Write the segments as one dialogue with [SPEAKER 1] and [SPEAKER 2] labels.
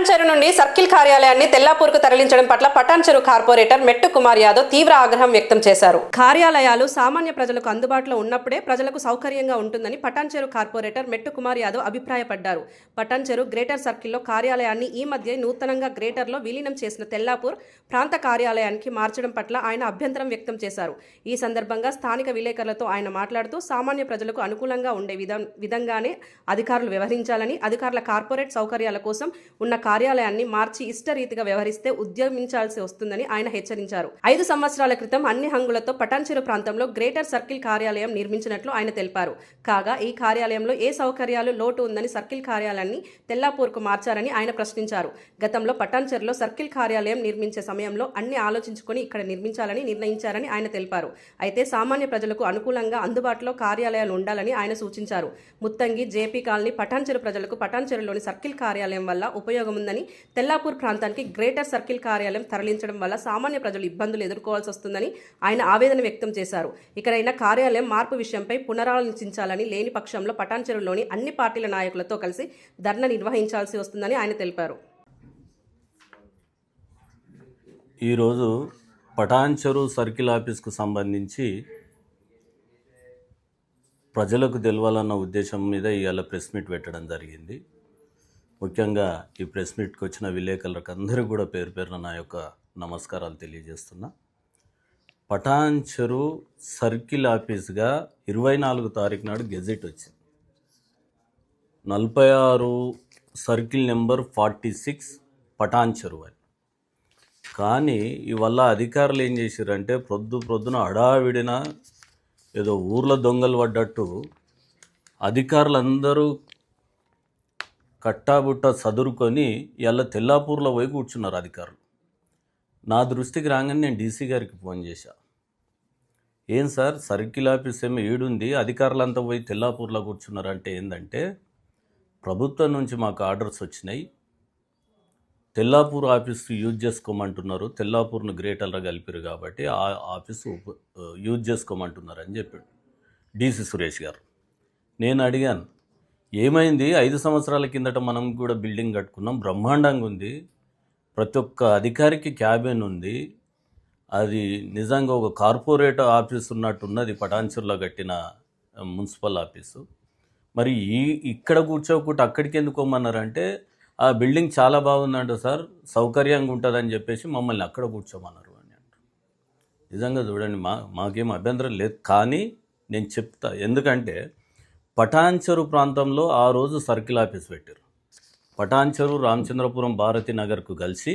[SPEAKER 1] పటాన్చెరు నుండి సర్కిల్ కార్యాలయాన్ని తెల్లాపూర్కు తరలించడం పట్ల పటాన్చెరు కార్పొరేటర్ మెట్టు కుమార్ యాదవ్ తీవ్ర ఆగ్రహం వ్యక్తం చేశారు. కార్యాలయాలు సామాన్య ప్రజలకు అందుబాటులో ఉన్నప్పుడే ప్రజలకు సౌకర్యంగా ఉంటుందని పటాన్చెరు కార్పొరేటర్ మెట్టు కుమార్ యాదవ్ అభిప్రాయపడ్డారు. పటాన్చెరు గ్రేటర్ సర్కిల్లో కార్యాలయాన్ని ఈ మధ్య నూతనంగా గ్రేటర్లో విలీనం చేసిన తెల్లాపూర్ ప్రాంత కార్యాలయానికి మార్చడం పట్ల ఆయన అభ్యంతరం వ్యక్తం చేశారు. ఈ సందర్భంగా స్థానిక విలేకరులతో ఆయన మాట్లాడుతూ సామాన్య ప్రజలకు అనుకూలంగా ఉండే విధంగానే అధికారులు వ్యవహరించాలని, అధికారుల కార్పొరేట్ సౌకర్యాల కోసం ఉన్న కార్యాలయాన్ని మార్చి ఇష్టరీతిగా వ్యవహరిస్తే ఉద్యమించాల్సి వస్తుందని ఆయన హెచ్చరించారు. 5 సంవత్సరాల క్రితం అన్ని హంగులతో పటాన్చెరు ప్రాంతంలో గ్రేటర్ సర్కిల్ కార్యాలయం నిర్మించినట్లు ఆయన తెలిపారు. కాగా ఈ కార్యాలయంలో ఏ సౌకర్యాలు లోటు ఉందని సర్కిల్ కార్యాలయాన్ని తెల్లాపూర్కు మార్చారని ఆయన ప్రశ్నించారు. గతంలో పటాన్చెరులో సర్కిల్ కార్యాలయం నిర్మించే సమయంలో అన్ని ఆలోచించుకొని ఇక్కడ నిర్మించాలని నిర్ణయించారని ఆయన తెలిపారు. అయితే సామాన్య ప్రజలకు అనుకూలంగా అందుబాటులో కార్యాలయాలు ఉండాలని ఆయన సూచించారు. ముత్తంగి, జేపీ కాలనీ, పటాన్చెరు ప్రజలకు పటాన్చెరులోని సర్కిల్ కార్యాలయం వల్ల ఉపయోగం ఉందని, తెల్లాపూర్ ప్రాంతానికి గ్రేటర్ సర్కిల్ కార్యాలయం తరలించడం వల్ల సామాన్య ప్రజలు ఇబ్బందులు ఎదుర్కోవాల్సి వస్తుందని ఆయన ఆవేదన వ్యక్తం చేశారు. ఇకనైనా కార్యాలయం మార్పు విషయంపై పునరాలోచించాలని, లేని పక్షంలో పటాన్చెరులోని అన్ని పార్టీల నాయకులతో కలిసి ధర్నా నిర్వహించాల్సి వస్తుందని ఆయన తెలిపారు.
[SPEAKER 2] ఈరోజు పటాన్చెరు సర్కిల్ ఆఫీస్కు సంబంధించి ప్రజలకు తెలవాలన్న ఉద్దేశం మీద ఇవాళ ప్రెస్ మీట్ పెట్టడం జరిగింది. ముఖ్యంగా ఈ ప్రెస్ మీట్కి వచ్చిన విలేకరులకు అందరూ కూడా పేరు పేరున నా యొక్క నమస్కారాలు తెలియజేస్తున్నా. పటాన్చెరు సర్కిల్ ఆఫీస్గా 24 తారీఖు నాడు గెజెట్ వచ్చింది. 46 సర్కిల్ నెంబర్ 46 పటాన్చెరు అని. కానీ ఇవల్ల అధికారులు ఏం చేశారంటే ప్రొద్దున హడావిడిన ఏదో ఊర్లో దొంగలు పడ్డట్టు అధికారులందరూ కట్టాబుట్ట సదురుకొని ఇలా తెల్లాపూర్లో పోయి కూర్చున్నారు అధికారులు. నా దృష్టికి రాగానే నేను డీసీ గారికి ఫోన్ చేశా. ఏం సార్, సర్కిల్ ఆఫీస్ ఏమో ఈడుంది, అధికారులంతా పోయి తెల్లాపూర్లో కూర్చున్నారంటే ఏంటంటే, ప్రభుత్వం నుంచి మాకు ఆర్డర్స్ వచ్చినాయి, తెల్లాపూర్ ఆఫీస్ యూజ్ చేసుకోమంటున్నారు, తెల్లాపూర్ను గ్రేటర్గా కలిపారు కాబట్టి ఆ ఆఫీసు యూజ్ చేసుకోమంటున్నారు అని చెప్పాడు డీసీ సురేష్ గారు. నేను అడిగాను, ఏమైంది? 5 సంవత్సరాల కిందట మనం కూడా బిల్డింగ్ కట్టుకున్నాం, బ్రహ్మాండంగా ఉంది, ప్రతి ఒక్క అధికారికి క్యాబిన్ ఉంది, అది నిజంగా ఒక కార్పొరేట్ ఆఫీస్ ఉన్నట్టున్నది పటాన్చెరులో కట్టిన మున్సిపల్ ఆఫీసు. మరి ఇక్కడ కూర్చోకుండా అక్కడికి ఎందుకు పోమన్నారంటే, ఆ బిల్డింగ్ చాలా బాగుందంట సార్, సౌకర్యంగా ఉంటుందని చెప్పేసి మమ్మల్ని అక్కడ కూర్చోమన్నారు అని అంటారు. నిజంగా చూడండి, మాకేం అభ్యంతరం లేదు, కానీ నేను చెప్తా, ఎందుకంటే పటాన్చెరు ప్రాంతంలో ఆ రోజు సర్కిల్ ఆఫీస్ పెట్టారు. పటాన్చెరు, రామచంద్రపురం, భారతీ నగర్కు కలిసి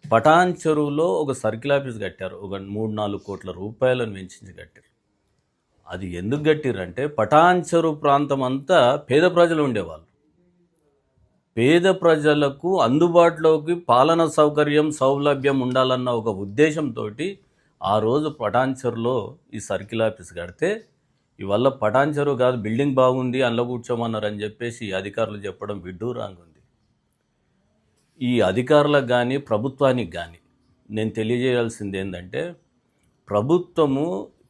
[SPEAKER 2] పటాన్చెరులో ఒక సర్కిల్ ఆఫీస్ కట్టారు. ఒక 3-4 కోట్ల రూపాయలను వెచ్చించి కట్టారు. అది ఎందుకు కట్టారంటే, పటాన్చెరు ప్రాంతం అంతా పేద ప్రజలు ఉండేవాళ్ళు. పేద ప్రజలకు అందుబాటులోకి పాలన సౌకర్యం, సౌలభ్యం ఉండాలన్న ఒక ఉద్దేశంతో ఆ రోజు పటాన్చెరులో ఈ సర్కిల్ ఆఫీస్ కడితే, ఇవల్ల పటాన్చెరు కాదు బిల్డింగ్ బాగుంది అందులో కూర్చోమన్నారని చెప్పేసి అధికారులు చెప్పడం విడ్డూరంగా ఉంది. ఈ అధికారులకు కానీ ప్రభుత్వానికి కానీ నేను తెలియజేయాల్సింది ఏంటంటే, ప్రభుత్వము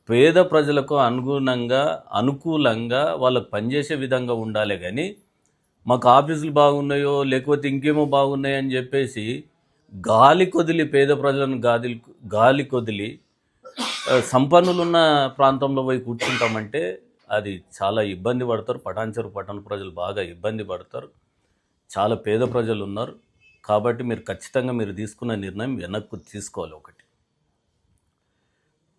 [SPEAKER 2] పేద ప్రజలకు అనుకూలంగా వాళ్ళకు పనిచేసే విధంగా ఉండాలి. కానీ మాకు ఆఫీసులు బాగున్నాయో లేకపోతే ఇంకేమో బాగున్నాయో అని చెప్పేసి గాలి కొదిలి పేద ప్రజలను గాలి కొదిలి సంపన్నులున్న ప్రాంతంలో పోయి కూర్చుంటామంటే అది చాలా ఇబ్బంది పడతారు. పటాన్చెరు పట్టణ ప్రజలు బాగా ఇబ్బంది పడతారు. చాలా పేద ప్రజలు ఉన్నారు. కాబట్టి మీరు ఖచ్చితంగా మీరు తీసుకున్న నిర్ణయం వెనక్కు తీసుకోవాలి. ఒకటి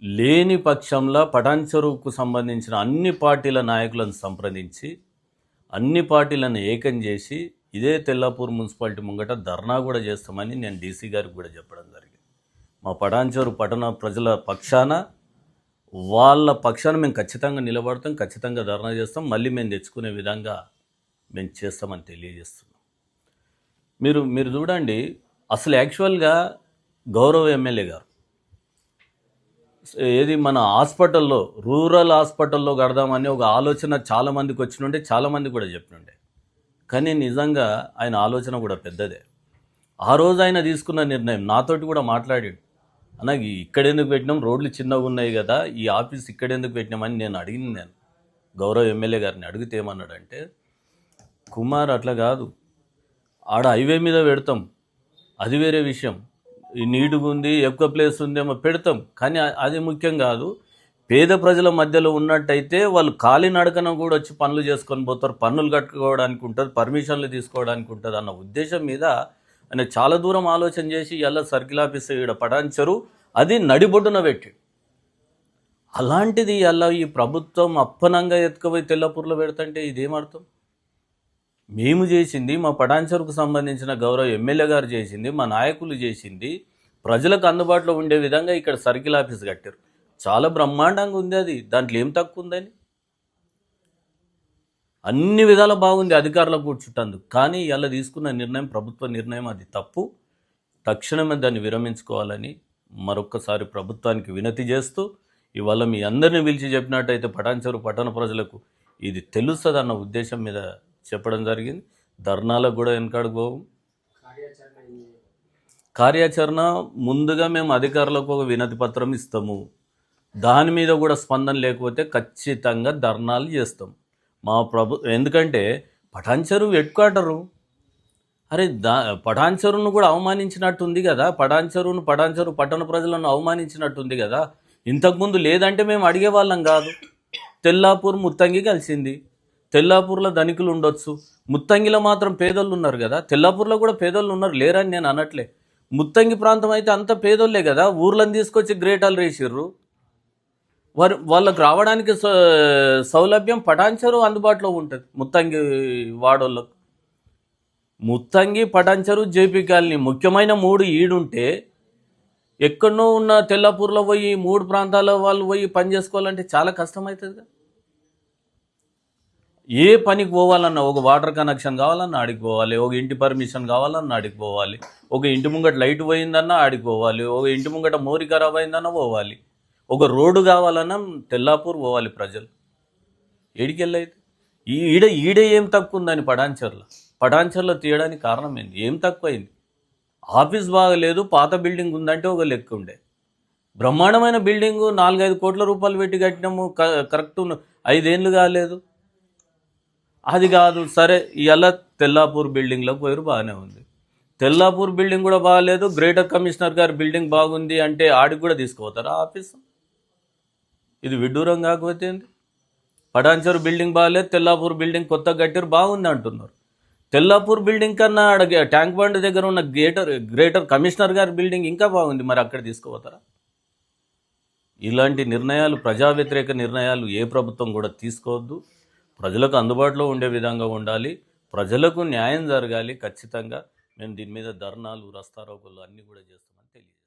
[SPEAKER 2] లేని పక్షంలో పటాన్చెరుకు సంబంధించిన అన్ని పార్టీల నాయకులను సంప్రదించి అన్ని పార్టీలను ఏకం చేసి ఇదే తెల్లాపూర్ మున్సిపాలిటీ ముంగట ధర్నా కూడా చేస్తామని నేను డీసీ గారికి కూడా చెప్పడం జరిగింది. మా పటాన్చెరు పట్టణ ప్రజల పక్షాన, వాళ్ళ పక్షాన మేము ఖచ్చితంగా నిలబడతాం, ఖచ్చితంగా ధర్నా చేస్తాం, మళ్ళీ మేము తెచ్చుకునే విధంగా మేము చేస్తామని తెలియజేస్తున్నాం. మీరు చూడండి, అసలు యాక్చువల్గా గౌరవ ఎమ్మెల్యే గారు ఏది మన హాస్పిటల్లో, రూరల్ హాస్పిటల్లో కడదామని ఒక ఆలోచన చాలామందికి వచ్చినుండే, చాలామంది కూడా చెప్పినుండే. కానీ నిజంగా ఆయన ఆలోచన కూడా పెద్దదే. ఆ రోజు ఆయన తీసుకున్న నిర్ణయం నాతోటి కూడా మాట్లాడాడు. అన్నకి ఇక్కడెందుకు పెట్టినాం, రోడ్లు చిన్నగా ఉన్నాయి కదా, ఈ ఆఫీస్ ఇక్కడెందుకు పెట్టినామని నేను గౌరవ ఎమ్మెల్యే గారిని అడిగితే ఏమన్నాడంటే, కుమార్ అట్లా కాదు, ఆడ హైవే మీద పెడతాం, అది వేరే విషయం. ఈ నీటుగా ఉంది, ఎక్కువ ప్లేస్ ఉందేమో పెడతాం, కానీ అది ముఖ్యం కాదు. పేద ప్రజల మధ్యలో ఉన్నట్టయితే వాళ్ళు కాలినడకన కూడా వచ్చి పనులు చేసుకొని పోతారు, పన్నులు కట్టుకోవడానికి ఉంటుంది, పర్మిషన్లు తీసుకోవడానికి ఉంటుంది అన్న ఉద్దేశం మీద ఆయన చాలా దూరం ఆలోచన చేసి ఇలా సర్కిల్ ఆఫీస్ ఇక్కడ పటాన్చెరు అది నడిబొడ్డున పెట్టి, అలాంటిది అలా ఈ ప్రభుత్వం అప్పనంగా ఎత్తుకుపోయి తెల్లపూర్లో పెడతంటే ఇదేమర్థం? మేము చేసింది, మా పటాన్చెరుకు సంబంధించిన గౌరవ ఎమ్మెల్యే గారు చేసింది, మా నాయకులు చేసింది, ప్రజలకు అందుబాటులో ఉండే విధంగా ఇక్కడ సర్కిల్ ఆఫీస్ కట్టారు. చాలా బ్రహ్మాండంగా ఉంది అది, దాంట్లో ఏం తక్కువ ఉందని. అన్ని విధాలా బాగుంది అధికారులకు కూర్చుంటందుకు. కానీ ఇలా తీసుకున్న నిర్ణయం, ప్రభుత్వ నిర్ణయం, అది తప్పు. తక్షణమే దాన్ని విరమించుకోవాలని మరొక్కసారి ప్రభుత్వానికి వినతి చేస్తూ, ఇవాళ మీ అందరిని పిలిచి చెప్పినట్టయితే పటాన్చెరు పట్టణ ప్రజలకు ఇది తెలుస్తుందన్న ఉద్దేశం మీద చెప్పడం జరిగింది. ధర్నాలకు కూడా వెనకాడుకు పోము. కార్యాచరణ ముందుగా మేము అధికారులకు ఒక వినతి పత్రం ఇస్తాము, దాని మీద కూడా స్పందన లేకపోతే ఖచ్చితంగా ధర్నాలు చేస్తాం. మా ఎందుకంటే పటాన్చెరు హెడ్ క్వార్టరు, అరే పటాన్చెరును కూడా అవమానించినట్టుంది కదా, పటాన్చెరు పట్టణ ప్రజలను అవమానించినట్టుంది కదా. ఇంతకుముందు లేదంటే మేము అడిగేవాళ్ళం కాదు. తెల్లాపూర్ ముత్తంగి కలిసింది, తెల్లాపూర్లో ధనికులు ఉండొచ్చు, ముత్తంగిలో మాత్రం పేదోళ్ళు ఉన్నారు కదా. తెల్లాపూర్లో కూడా పేదోళ్ళు ఉన్నారు, లేరని నేను అనట్లే. ముత్తంగి ప్రాంతం అయితే అంత పేదోళ్ళే కదా, ఊర్లను తీసుకొచ్చి గ్రేటాలు రేసిర్రు. వాళ్ళకు రావడానికి సౌలభ్యం పటాన్చెరు అందుబాటులో ఉంటుంది ముత్తంగి వాడోళ్ళకు. ముత్తంగి, పటాన్చెరు, జేపీ కాలనీ ముఖ్యమైన 3 ఈడుంటే ఎక్కడో ఉన్న తెల్లాపూర్లో పోయి 3 ప్రాంతాల వాళ్ళు పోయి పని చేసుకోవాలంటే చాలా కష్టమవుతుంది కదా. ఏ పనికి పోవాలన్నా, ఒక వాటర్ కనెక్షన్ కావాలన్నా ఆడికి పోవాలి, ఒక ఇంటి పర్మిషన్ కావాలన్నా ఆడికి పోవాలి, ఒక ఇంటి ముంగట లైట్ పోయిందన్నా ఆడికి పోవాలి, ఒక ఇంటి ముంగట మోరి ఖరాబ్ అయిందన్నా పోవాలి, ఒక రోడ్డు కావాలన్నా తెల్లాపూర్ పోవాలి ప్రజలు. ఏడికెళ్ళైతే ఈడే ఏం తక్కువ ఉందని పటాన్చెరులో తీయడానికి కారణం ఏంది? ఏం తక్కువైంది? ఆఫీస్ బాగలేదు, పాత బిల్డింగ్ ఉందంటే ఒక లెక్క ఉండే. బ్రహ్మాండమైన బిల్డింగు 4-5 కోట్ల రూపాయలు పెట్టి కట్టినాము, కరెక్ట్ 5 ఏళ్ళు కాలేదు. అది కాదు, సరే ఇలా తెల్లాపూర్ బిల్డింగ్లోకి పోయారు, బాగానే ఉంది. తెల్లాపూర్ బిల్డింగ్ కూడా బాగాలేదు, గ్రేటర్ కమిషనర్ గారి బిల్డింగ్ బాగుంది అంటే ఆడికి కూడా తీసుకుపోతారా ఆఫీసు? ఇది విడ్డూరం కాకపోతే ఏంది? పటాన్చెరు బిల్డింగ్ బాగాలేదు, తెల్లాపూర్ బిల్డింగ్ కొత్తగా కట్టారు, బాగుంది అంటున్నారు. తెల్లాపూర్ బిల్డింగ్ కన్నా ట్యాంక్ బండ్ దగ్గర ఉన్న గ్రేటర్ కమిషనర్ గారి బిల్డింగ్ ఇంకా బాగుంది, మరి అక్కడ తీసుకుపోతారా? ఇలాంటి నిర్ణయాలు, ప్రజా వ్యతిరేక నిర్ణయాలు ఏ ప్రభుత్వం కూడా తీసుకోవద్దు. ప్రజలకు అందుబాటులో ఉండే విధంగా ఉండాలి, ప్రజలకు న్యాయం జరగాలి. ఖచ్చితంగా మేము దీని మీద ధర్నాలు, రస్తారోకోలు అన్నీ కూడా చేస్తామని తెలియజేస్తాం.